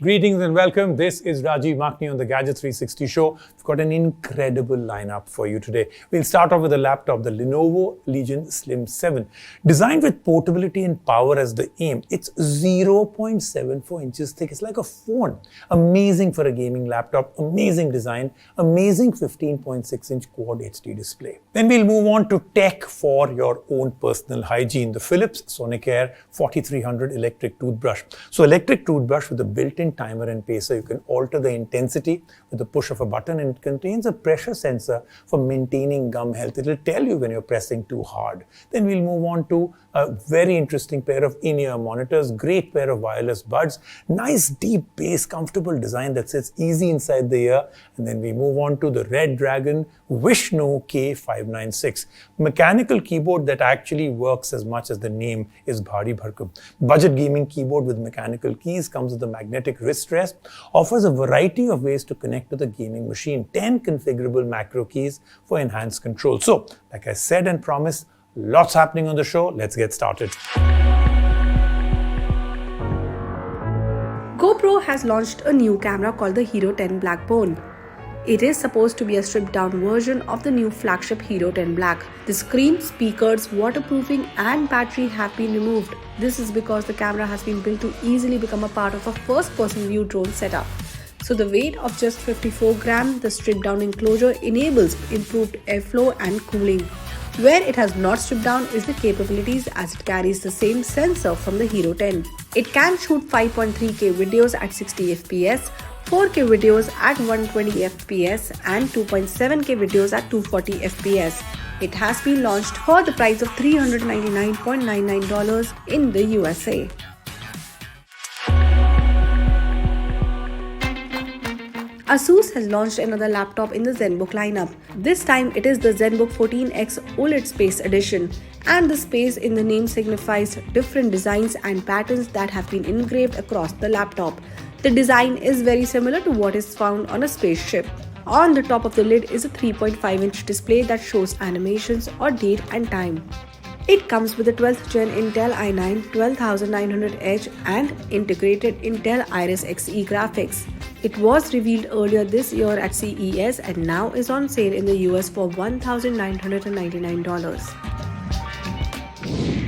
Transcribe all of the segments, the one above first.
Greetings and welcome. This is Rajiv Makni on the Gadget 360 show. We've got an incredible lineup for you today. We'll start off with a laptop, the Lenovo Legion Slim 7. Designed with portability and power as the aim, it's 0.74 inches thick. It's like a phone. Amazing for a gaming laptop, amazing design, amazing 15.6-inch Quad HD display. Then we'll move on to tech for your own personal hygiene, the Philips Sonicare 4300 electric toothbrush. So electric toothbrush with a built-in timer and pacer. You can alter the intensity with the push of a button, and it contains a pressure sensor for maintaining gum health. It will tell you when you're pressing too hard. Then we'll move on to a very interesting pair of in-ear monitors, great pair of wireless buds, nice deep bass, comfortable design that sits easy inside the ear. And then we move on to the Redragon Vishnu K596, mechanical keyboard that actually works as much as the name is bhari bharkam. Budget gaming keyboard with mechanical keys, comes with a magnetic wrist rest, offers a variety of ways to connect to the gaming machine, 10 configurable macro keys for enhanced control. So, like I said and promised, lots happening on the show. Let's get started. GoPro has launched a new camera called the Hero 10 Blackbone. It is supposed to be a stripped-down version of the new flagship Hero 10 Black. The screen, speakers, waterproofing and battery have been removed. This is because the camera has been built to easily become a part of a first-person view drone setup. So the weight of just 54 grams, the stripped-down enclosure enables improved airflow and cooling. Where it has not stripped down is the capabilities, as it carries the same sensor from the Hero 10. It can shoot 5.3K videos at 60 fps, 4K videos at 120 fps and 2.7K videos at 240 fps. It has been launched for the price of $399.99 in the USA. Asus has launched another laptop in the Zenbook lineup. This time it is the Zenbook 14X OLED Space Edition, and the space in the name signifies different designs and patterns that have been engraved across the laptop. The design is very similar to what is found on a spaceship. On the top of the lid is a 3.5-inch display that shows animations or date and time. It comes with a 12th Gen Intel i9 12900H and integrated Intel Iris Xe graphics. It was revealed earlier this year at CES and now is on sale in the US for $1,999.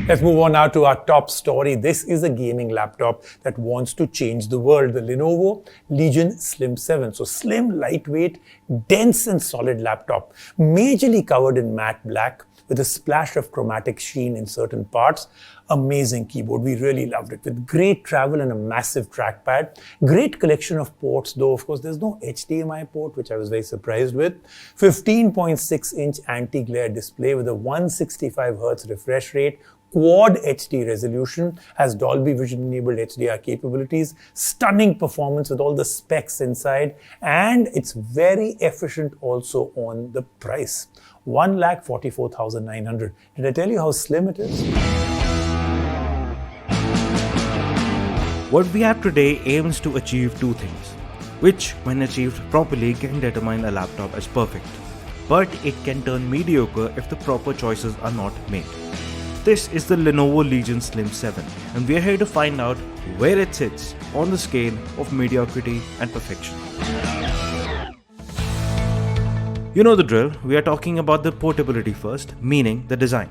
Let's move on now to our top story. This is a gaming laptop that wants to change the world, the Lenovo Legion Slim 7. So slim, lightweight, dense and solid laptop, majorly covered in matte black with a splash of chromatic sheen in certain parts. Amazing keyboard. We really loved it, with great travel and a massive trackpad. Great collection of ports, though of course there's no HDMI port, which I was very surprised with. 15.6-inch anti-glare display with a 165Hz refresh rate, Quad HD resolution, has Dolby Vision enabled HDR capabilities, stunning performance with all the specs inside, and it's very efficient also on the price. 1,44,900. Did I tell you how slim it is? What we have today aims to achieve two things, which when achieved properly can determine a laptop as perfect. But it can turn mediocre if the proper choices are not made. This is the Lenovo Legion Slim 7, and we are here to find out where it sits on the scale of mediocrity and perfection. You know the drill, we are talking about the portability first, meaning the design.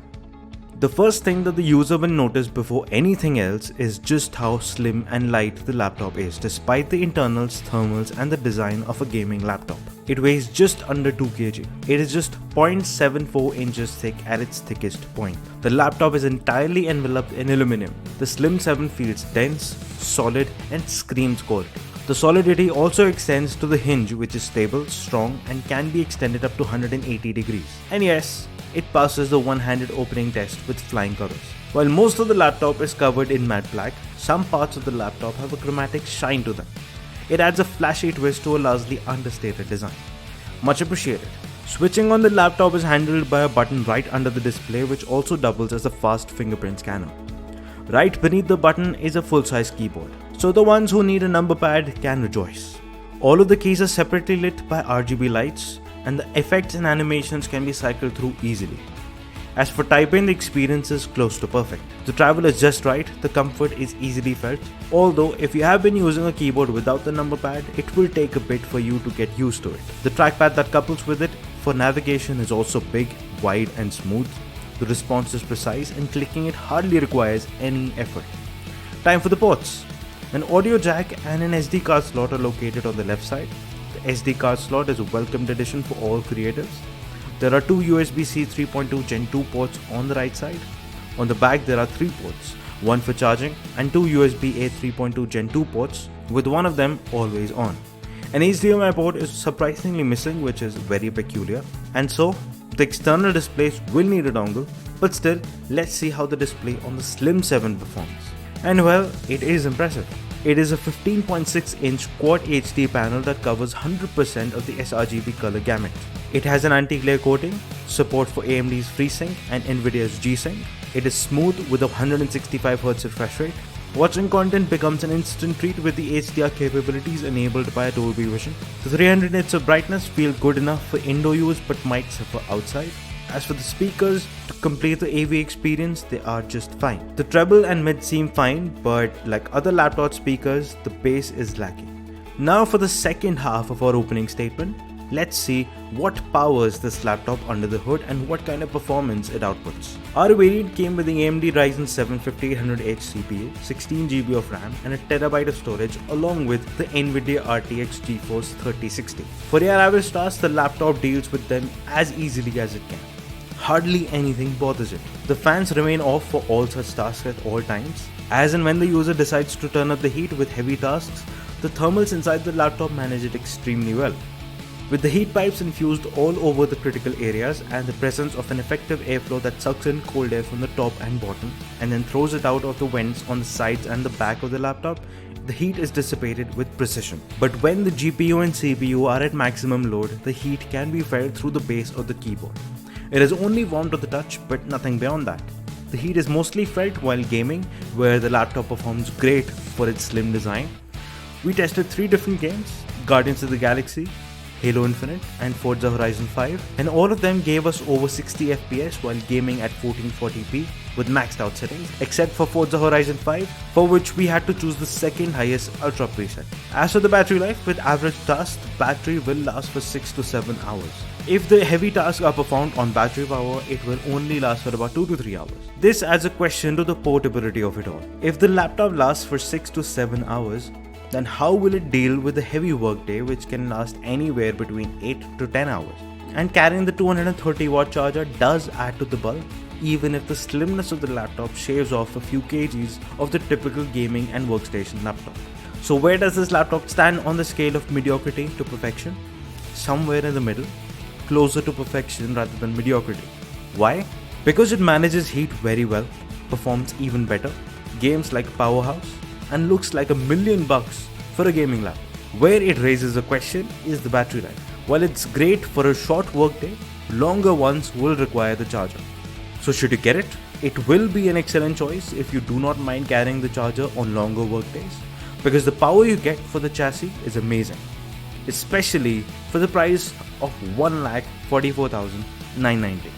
The first thing that the user will notice before anything else is just how slim and light the laptop is, despite the internals, thermals and the design of a gaming laptop. It weighs just under 2 kg. It is just 0.74 inches thick at its thickest point. The laptop is entirely enveloped in aluminum. The Slim 7 feels dense, solid and screams quality. The solidity also extends to the hinge, which is stable, strong and can be extended up to 180 degrees. And yes, it passes the one-handed opening test with flying colors. While most of the laptop is covered in matte black, some parts of the laptop have a chromatic shine to them. It adds a flashy twist to a largely understated design. Much appreciated. Switching on the laptop is handled by a button right under the display, which also doubles as a fast fingerprint scanner. Right beneath the button is a full-size keyboard, so the ones who need a number pad can rejoice. All of the keys are separately lit by RGB lights, and the effects and animations can be cycled through easily. As for typing, the experience is close to perfect. The travel is just right, the comfort is easily felt. Although if you have been using a keyboard without the number pad, it will take a bit for you to get used to it. The trackpad that couples with it for navigation is also big, wide and smooth. The response is precise and clicking it hardly requires any effort. Time for the ports. An audio jack and an SD card slot are located on the left side. The SD card slot is a welcomed addition for all creatives. There are two USB-C 3.2 Gen 2 ports on the right side. On the back there are 3 ports, one for charging and 2 USB-A 3.2 Gen 2 ports, with one of them always on. An HDMI port is surprisingly missing, which is very peculiar, and so the external displays will need a dongle, but still, let's see how the display on the Slim 7 performs. And well, it is impressive. It is a 15.6-inch Quad HD panel that covers 100% of the sRGB color gamut. It has an anti-glare coating, support for AMD's FreeSync and Nvidia's G-Sync. It is smooth with a 165Hz refresh rate. Watching content becomes an instant treat with the HDR capabilities enabled by Dolby Vision. The 300 nits of brightness feel good enough for indoor use but might suffer outside. As for the speakers, to complete the AV experience, they are just fine. The treble and mid seem fine, but like other laptop speakers, the bass is lacking. Now for the second half of our opening statement, let's see what powers this laptop under the hood and what kind of performance it outputs. Our variant came with the AMD Ryzen 7 5800H CPU, 16GB of RAM and a TB of storage along with the Nvidia RTX GeForce 3060. For your average task, the laptop deals with them as easily as it can. Hardly anything bothers it. The fans remain off for all such tasks at all times. As and when the user decides to turn up the heat with heavy tasks, the thermals inside the laptop manage it extremely well. With the heat pipes infused all over the critical areas and the presence of an effective airflow that sucks in cold air from the top and bottom and then throws it out of the vents on the sides and the back of the laptop, the heat is dissipated with precision. But when the GPU and CPU are at maximum load, the heat can be felt through the base of the keyboard. It is only warm to the touch, but nothing beyond that. The heat is mostly felt while gaming, where the laptop performs great for its slim design. We tested 3 different games: Guardians of the Galaxy, Halo Infinite and Forza Horizon 5, and all of them gave us over 60 FPS while gaming at 1440p with maxed out settings, except for Forza Horizon 5, for which we had to choose the second highest Ultra preset. As for the battery life, with average tasks, the battery will last for 6 to 7 hours. If the heavy tasks are performed on battery power, it will only last for about 2 to 3 hours. This adds a question to the portability of it all. If the laptop lasts for 6 to 7 hours, then how will it deal with a heavy workday which can last anywhere between 8 to 10 hours? And carrying the 230 watt charger does add to the bulk, even if the slimness of the laptop shaves off a few kgs of the typical gaming and workstation laptop. So where does this laptop stand on the scale of mediocrity to perfection? Somewhere in the middle, closer to perfection rather than mediocrity. Why? Because it manages heat very well, performs even better, games like Powerhouse, and looks like $1 million for a gaming laptop. Where it raises a question is the battery life. While it's great for a short workday, longer ones will require the charger. So should you get it? It will be an excellent choice if you do not mind carrying the charger on longer workdays, because the power you get for the chassis is amazing, especially for the price of 1,44,990.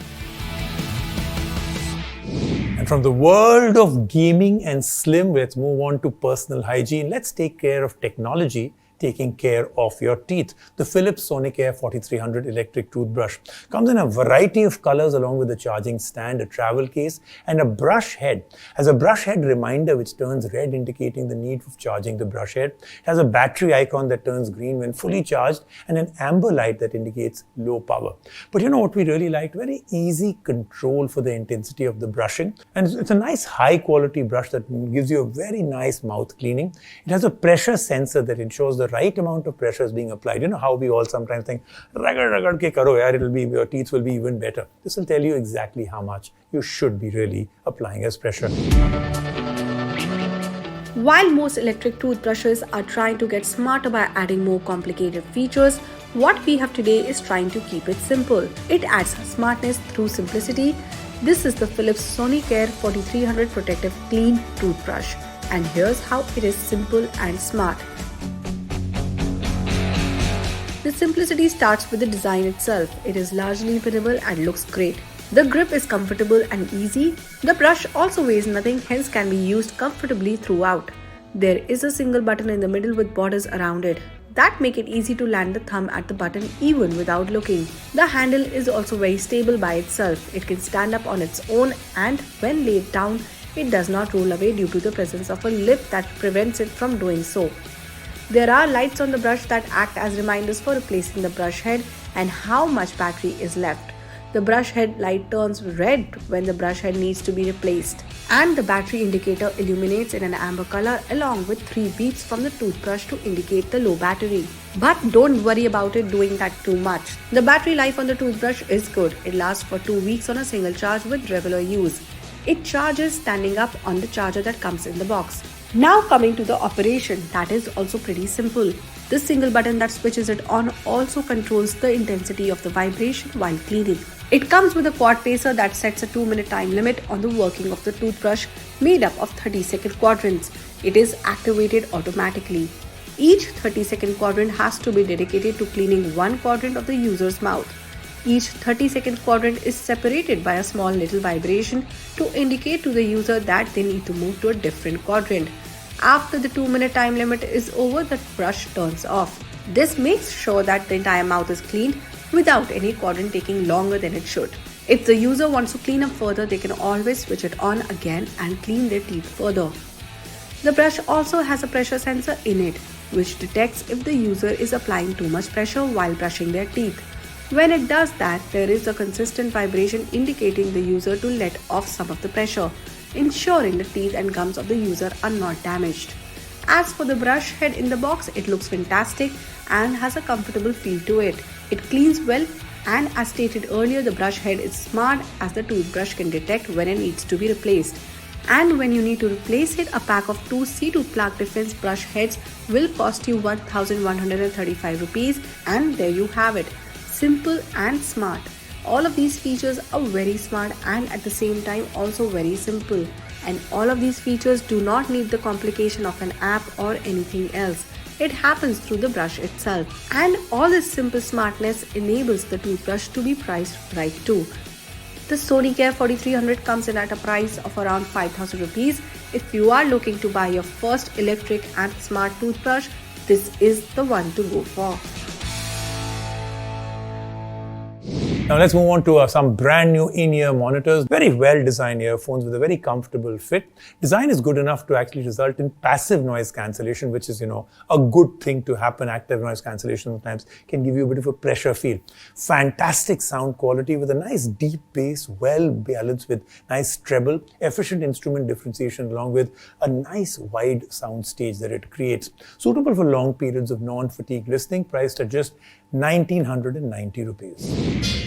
And from the world of gaming and slim, let's move on to personal hygiene. Let's take care of technology taking care of your teeth. The Philips Sonicare 4300 electric toothbrush comes in a variety of colors along with a charging stand, a travel case, and a brush head. Has a brush head reminder which turns red, indicating the need of charging the brush head. It has a battery icon that turns green when fully charged and an amber light that indicates low power. But you know what we really liked? Very easy control for the intensity of the brushing. And it's a nice high quality brush that gives you a very nice mouth cleaning. It has a pressure sensor that ensures the right amount of pressure is being applied. You know how we all sometimes think, ragad ke karo yaar, your teeth will be even better. This will tell you exactly how much you should be really applying as pressure. While most electric toothbrushes are trying to get smarter by adding more complicated features, what we have today is trying to keep it simple. It adds smartness through simplicity. This is the Philips Sonicare 4300 Protective Clean Toothbrush. And here's how it is simple and smart. The simplicity starts with the design itself. It is largely pinnable and looks great. The grip is comfortable and easy. The brush also weighs nothing, hence can be used comfortably throughout. There is a single button in the middle with borders around it that make it easy to land the thumb at the button even without looking. The handle is also very stable by itself. It can stand up on its own, and when laid down, it does not roll away due to the presence of a lip that prevents it from doing so. There are lights on the brush that act as reminders for replacing the brush head and how much battery is left. The brush head light turns red when the brush head needs to be replaced, and the battery indicator illuminates in an amber color along with 3 beeps from the toothbrush to indicate the low battery. But don't worry about it doing that too much. The battery life on the toothbrush is good. It lasts for 2 weeks on a single charge with regular use. It charges standing up on the charger that comes in the box. Now coming to the operation, that is also pretty simple. The single button that switches it on also controls the intensity of the vibration while cleaning. It comes with a quad pacer that sets a 2-minute time limit on the working of the toothbrush made up of 30-second quadrants. It is activated automatically. Each 30-second quadrant has to be dedicated to cleaning one quadrant of the user's mouth. Each 30-second quadrant is separated by a small little vibration to indicate to the user that they need to move to a different quadrant. After the 2-minute time limit is over, the brush turns off. This makes sure that the entire mouth is cleaned without any quadrant taking longer than it should. If the user wants to clean up further, they can always switch it on again and clean their teeth further. The brush also has a pressure sensor in it, which detects if the user is applying too much pressure while brushing their teeth. When it does that, there is a consistent vibration indicating the user to let off some of the pressure, ensuring the teeth and gums of the user are not damaged. As for the brush head in the box, it looks fantastic and has a comfortable feel to it. It cleans well, and as stated earlier, the brush head is smart as the toothbrush can detect when it needs to be replaced. And when you need to replace it, a pack of 2 C2 plug defense brush heads will cost you 1,135 rupees, and there you have it. Simple and smart. All of these features are very smart and at the same time also very simple. And all of these features do not need the complication of an app or anything else. It happens through the brush itself. And all this simple smartness enables the toothbrush to be priced right too. The Sonicare 4300 comes in at a price of around 5,000 rupees. If you are looking to buy your first electric and smart toothbrush, this is the one to go for. Now let's move on to some brand new in-ear monitors. Very well designed earphones with a very comfortable fit. Design is good enough to actually result in passive noise cancellation, which is, a good thing to happen. Active noise cancellation sometimes can give you a bit of a pressure feel. Fantastic sound quality with a nice deep bass, well balanced with nice treble, efficient instrument differentiation along with a nice wide sound stage that it creates. Suitable for long periods of non-fatigue listening, priced at just 1,990 rupees.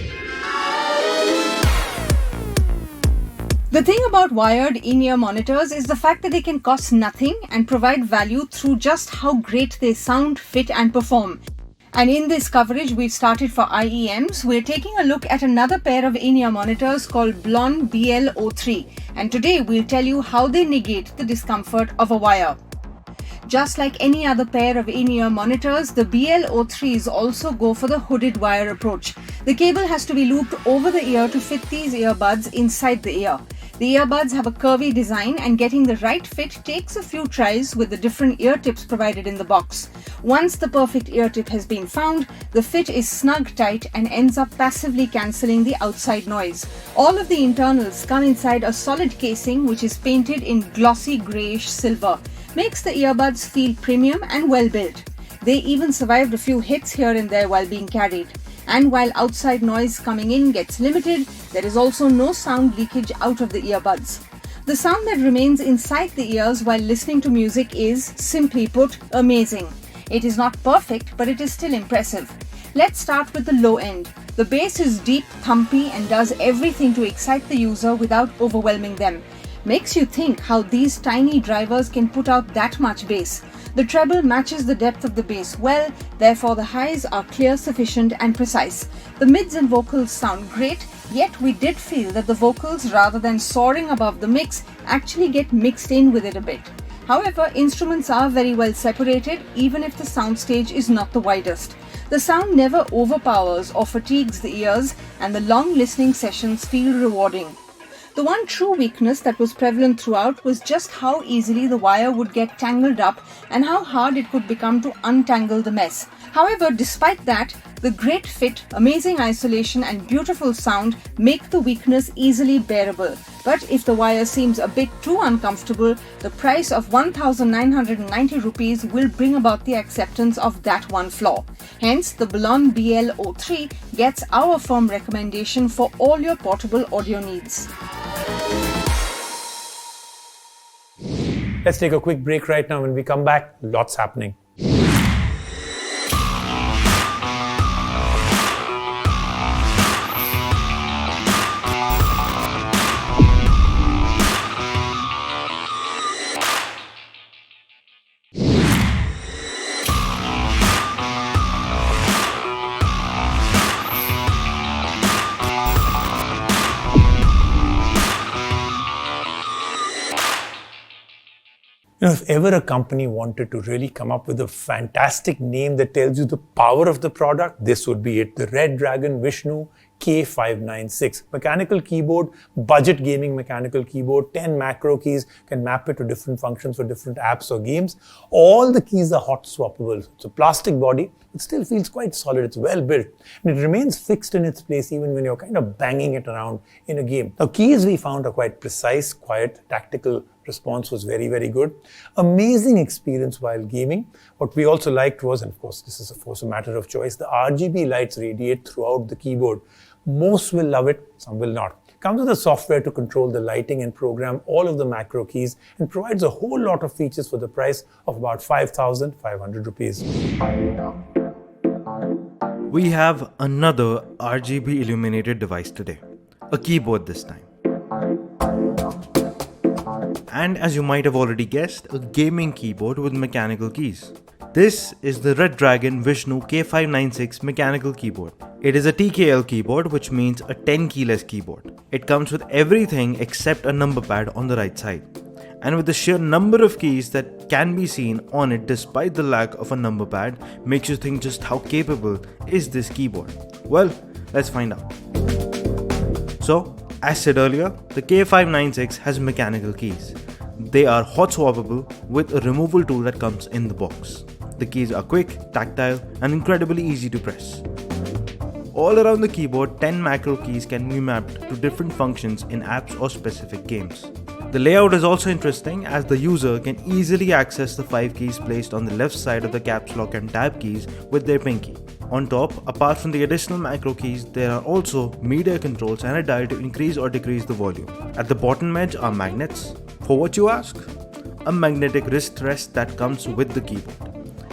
The thing about wired in-ear monitors is the fact that they can cost nothing and provide value through just how great they sound, fit and perform. And in this coverage we've started for IEMs, we're taking a look at another pair of in-ear monitors called Blon BL-03, and today we'll tell you how they negate the discomfort of a wire. Just like any other pair of in-ear monitors, the BL-03s also go for the hooded wire approach. The cable has to be looped over the ear to fit these earbuds inside the ear. The earbuds have a curvy design, and getting the right fit takes a few tries with the different ear tips provided in the box. Once the perfect ear tip has been found, the fit is snug tight and ends up passively cancelling the outside noise. All of the internals come inside a solid casing which is painted in glossy greyish silver. Makes the earbuds feel premium and well built. They even survived a few hits here and there while being carried. And while outside noise coming in gets limited, there is also no sound leakage out of the earbuds. The sound that remains inside the ears while listening to music is, simply put, amazing. It is not perfect, but it is still impressive. Let's start with the low end. The bass is deep, thumpy and does everything to excite the user without overwhelming them. Makes you think how these tiny drivers can put out that much bass. The treble matches the depth of the bass well, therefore the highs are clear, sufficient and precise. The mids and vocals sound great, yet we did feel that the vocals, rather than soaring above the mix, actually get mixed in with it a bit. However, instruments are very well separated even if the soundstage is not the widest. The sound never overpowers or fatigues the ears, and the long listening sessions feel rewarding. The one true weakness that was prevalent throughout was just how easily the wire would get tangled up and how hard it could become to untangle the mess. However, despite that, the great fit, amazing isolation and beautiful sound make the weakness easily bearable. But if the wire seems a bit too uncomfortable, the price of 1,990 rupees will bring about the acceptance of that one flaw. Hence, the Blon BL-03 gets our firm recommendation for all your portable audio needs. Let's take a quick break right now. When we come back, lots happening. If ever a company wanted to really come up with a fantastic name that tells you the power of the product, this would be it. The Redragon Vishnu K596. Mechanical keyboard, budget gaming mechanical keyboard, 10 macro keys, can map it to different functions for different apps or games. All the keys are hot swappable. It's a plastic body. It still feels quite solid. It's well built. And it remains fixed in its place even when you're kind of banging it around in a game. Now, keys we found are quite precise, quiet, tactical. Response was very, very good. Amazing experience while gaming. What we also liked was, and of course this is of course a matter of choice, the RGB lights radiate throughout the keyboard. Most will love it, some will not. Comes with the software to control the lighting and program all of the macro keys, and provides a whole lot of features for the price of about 5,500 rupees. We have another RGB illuminated device today. A keyboard this time. And as you might have already guessed, a gaming keyboard with mechanical keys. This is the Redragon Vishnu K596 mechanical keyboard. It is a TKL keyboard, which means a 10 keyless keyboard. It comes with everything except a number pad on the right side. And with the sheer number of keys that can be seen on it despite the lack of a number pad, makes you think just how capable is this keyboard. Well, let's find out. So, as said earlier, the K596 has mechanical keys. They are hot swappable with a removal tool that comes in the box. The keys are quick, tactile, and incredibly easy to press. All around the keyboard, 10 macro keys can be mapped to different functions in apps or specific games. The layout is also interesting as the user can easily access the 5 keys placed on the left side of the caps lock and tab keys with their pinky. On top, apart from the additional macro keys, there are also media controls and a dial to increase or decrease the volume. At the bottom edge are magnets. For what you ask? A magnetic wrist rest that comes with the keyboard.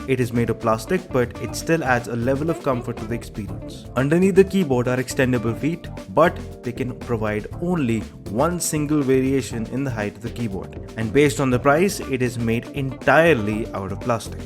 It is made of plastic, but it still adds a level of comfort to the experience. Underneath the keyboard are extendable feet, but they can provide only one single variation in the height of the keyboard. And based on the price, it is made entirely out of plastic.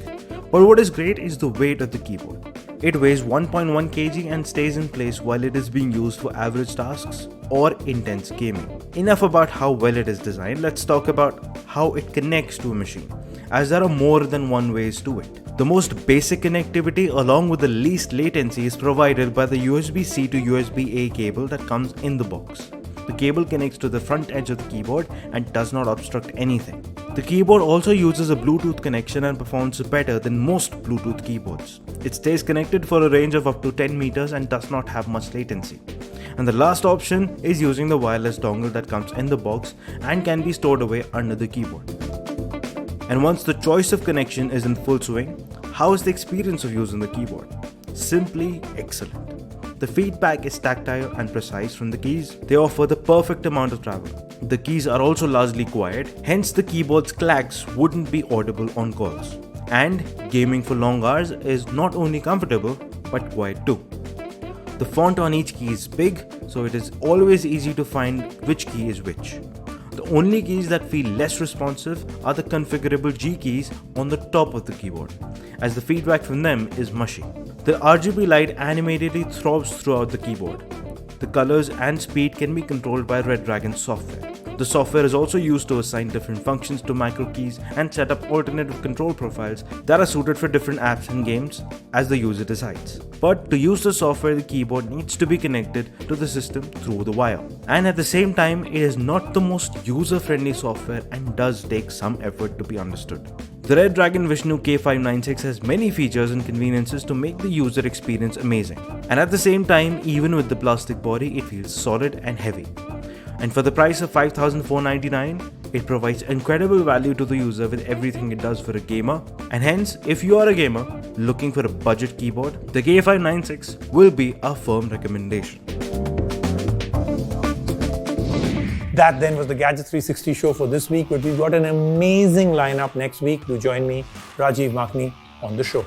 But what is great is the weight of the keyboard. It weighs 1.1 kg and stays in place while it is being used for average tasks or intense gaming. Enough about how well it is designed, let's talk about how it connects to a machine, as there are more than one ways to it. The most basic connectivity along with the least latency is provided by the USB-C to USB-A cable that comes in the box. The cable connects to the front edge of the keyboard and does not obstruct anything. The keyboard also uses a Bluetooth connection and performs better than most Bluetooth keyboards. It stays connected for a range of up to 10 meters and does not have much latency. And the last option is using the wireless dongle that comes in the box and can be stored away under the keyboard. And once the choice of connection is in full swing, how is the experience of using the keyboard? Simply excellent. The feedback is tactile and precise from the keys. They offer the perfect amount of travel. The keys are also largely quiet, hence the keyboard's clacks wouldn't be audible on calls. And gaming for long hours is not only comfortable, but quiet too. The font on each key is big, so it is always easy to find which key is which. The only keys that feel less responsive are the configurable G keys on the top of the keyboard, as the feedback from them is mushy. The RGB light animatedly throbs throughout the keyboard. The colors and speed can be controlled by Redragon software. The The software is also used to assign different functions to microkeys and set up alternative control profiles that are suited for different apps and games as the user decides. But to use the software, the keyboard needs to be connected to the system through the wire. And at the same time, it is not the most user-friendly software and does take some effort to be understood. The Redragon Vishnu K596 has many features and conveniences to make the user experience amazing. And at the same time, even with the plastic body, it feels solid and heavy. And for the price of $5,499, it provides incredible value to the user with everything it does for a gamer. And hence, if you are a gamer looking for a budget keyboard, the K596 will be a firm recommendation. That then was the Gadget 360 show for this week, but we've got an amazing lineup next week. Do join me, Rajiv Makhni, on the show.